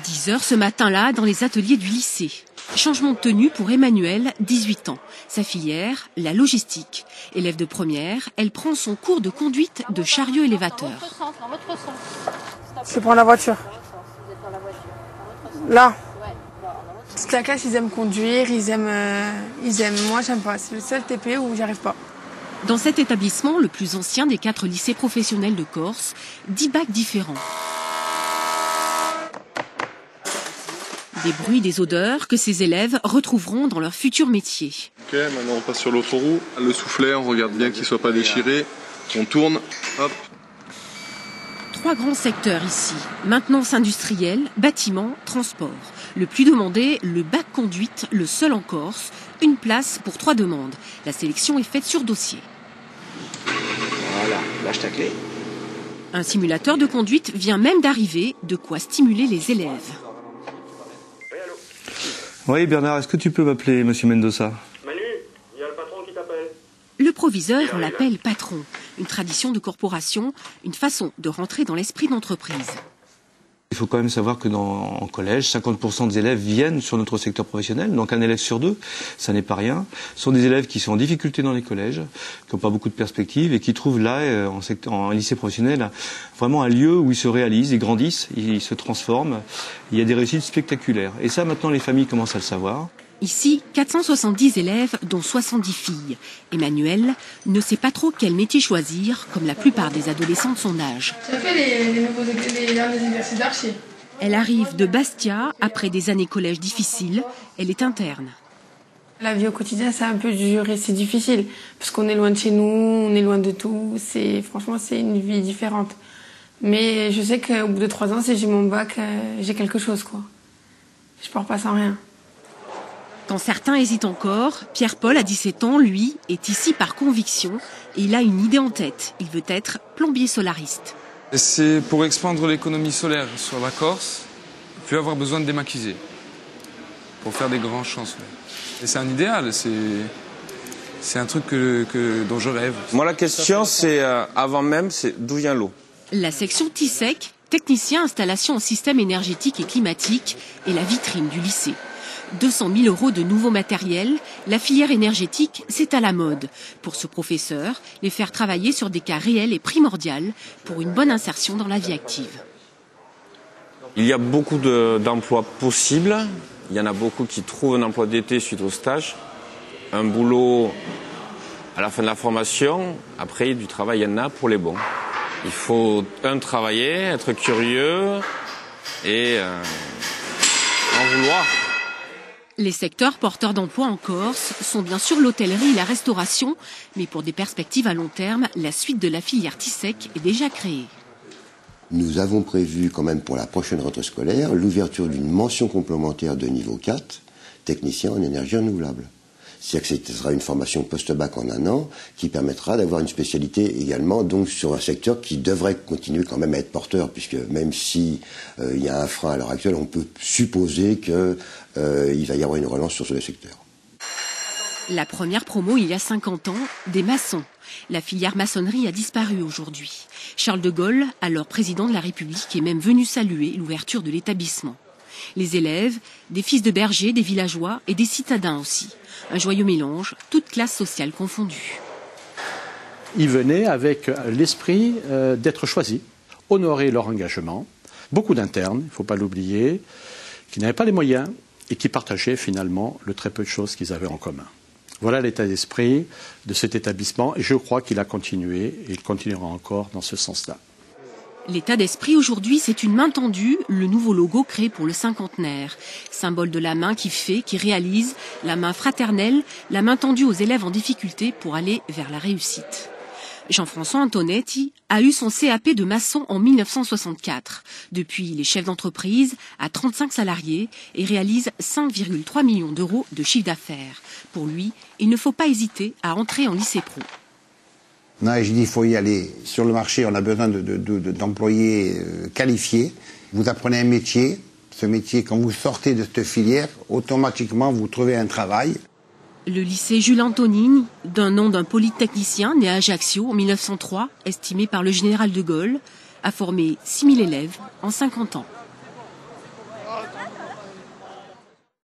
10 heures ce matin-là dans les ateliers du lycée. Changement de tenue pour Emmanuelle, 18 ans. Sa filière, la logistique. Élève de première, elle prend son cours de conduite de chariot élévateur. Dans votre sens. Je prends la voiture. Là. Toute la classe, ils aiment conduire, ils aiment. Moi, j'aime pas. C'est le seul TP où j'arrive pas. Dans cet établissement, le plus ancien des 4 lycées professionnels de Corse, 10 bacs différents. Des bruits, des odeurs que ces élèves retrouveront dans leur futur métier. Ok, maintenant on passe sur l'autre roue. Le soufflet, on regarde bien qu'il ne soit pas déchiré. On tourne, hop. 3 grands secteurs ici. Maintenance industrielle, bâtiment, transport. Le plus demandé, le bac conduite, le seul en Corse. Une place pour 3 demandes. La sélection est faite sur dossier. Voilà, lâche ta clé. Un simulateur de conduite vient même d'arriver, de quoi stimuler les élèves. Oui, Bernard, est-ce que tu peux m'appeler Monsieur Mendoza? Manu, il y a le patron qui t'appelle. Le proviseur, on l'appelle patron. Une tradition de corporation, une façon de rentrer dans l'esprit d'entreprise. Il faut quand même savoir que en collège, 50% des élèves viennent sur notre secteur professionnel, donc un élève sur 2, ça n'est pas rien. Ce sont des élèves qui sont en difficulté dans les collèges, qui n'ont pas beaucoup de perspectives et qui trouvent là, en lycée professionnel, vraiment un lieu où ils se réalisent, ils grandissent, ils se transforment. Il y a des réussites spectaculaires. Et ça, maintenant, les familles commencent à le savoir. Ici, 470 élèves, dont 70 filles. Emmanuelle ne sait pas trop quel métier choisir, comme la plupart des adolescents de son âge. J'ai fait les derniers exercices d'archi. Elle arrive de Bastia, après des années collège difficiles. Elle est interne. La vie au quotidien, c'est un peu dur et c'est difficile. Parce qu'on est loin de chez nous, on est loin de tout. Franchement, c'est une vie différente. Mais je sais qu'au bout de 3 ans, si j'ai mon bac, j'ai quelque chose, quoi. Je pars pas sans rien. Quand certains hésitent encore, Pierre-Paul, à 17 ans, lui, est ici par conviction et il a une idée en tête. Il veut être plombier solariste. C'est pour expandre l'économie solaire sur la Corse, puis avoir besoin de démaquisés pour faire des grands champs solaires. Et c'est un idéal, c'est un truc dont je rêve. Moi, la question, c'est avant même, c'est d'où vient l'eau. La section TISEC, technicien installation en système énergétique et climatique, est la vitrine du lycée. 200 000 € de nouveaux matériels, la filière énergétique, c'est à la mode. Pour ce professeur, les faire travailler sur des cas réels est primordial pour une bonne insertion dans la vie active. Il y a beaucoup d'emplois possibles. Il y en a beaucoup qui trouvent un emploi d'été suite au stage. Un boulot à la fin de la formation. Après, du travail, il y en a pour les bons. Il faut, travailler, être curieux et en vouloir. Les secteurs porteurs d'emplois en Corse sont bien sûr l'hôtellerie et la restauration, mais pour des perspectives à long terme, la suite de la filière TISEC est déjà créée. Nous avons prévu quand même pour la prochaine rentrée scolaire l'ouverture d'une mention complémentaire de niveau 4, technicien en énergie renouvelable. C'est-à-dire que ce sera une formation post-bac en 1 an qui permettra d'avoir une spécialité également donc sur un secteur qui devrait continuer quand même à être porteur, puisque même si il y a un frein à l'heure actuelle, on peut supposer qu'il va y avoir une relance sur ce secteur. La première promo il y a 50 ans, des maçons. La filière maçonnerie a disparu aujourd'hui. Charles de Gaulle, alors président de la République, est même venu saluer l'ouverture de l'établissement. Les élèves, des fils de bergers, des villageois et des citadins aussi. Un joyeux mélange, toutes classes sociales confondues. Ils venaient avec l'esprit d'être choisis, honorer leur engagement. Beaucoup d'internes, il ne faut pas l'oublier, qui n'avaient pas les moyens et qui partageaient finalement le très peu de choses qu'ils avaient en commun. Voilà l'état d'esprit de cet établissement et je crois qu'il a continué et il continuera encore dans ce sens-là. L'état d'esprit aujourd'hui, c'est une main tendue, le nouveau logo créé pour le cinquantenaire. Symbole de la main qui fait, qui réalise, la main fraternelle, la main tendue aux élèves en difficulté pour aller vers la réussite. Jean-François Antonetti a eu son CAP de maçon en 1964. Depuis, il est chef d'entreprise à 35 salariés et réalise 5,3 millions d'euros de chiffre d'affaires. Pour lui, il ne faut pas hésiter à entrer en lycée pro. Non, je dis il faut y aller. Sur le marché, on a besoin d'employés qualifiés. Vous apprenez un métier. Ce métier, quand vous sortez de cette filière, automatiquement, vous trouvez un travail. Le lycée Jules Antonini, d'un nom d'un polytechnicien né à Ajaccio en 1903, estimé par le général de Gaulle, a formé 6 000 élèves en 50 ans.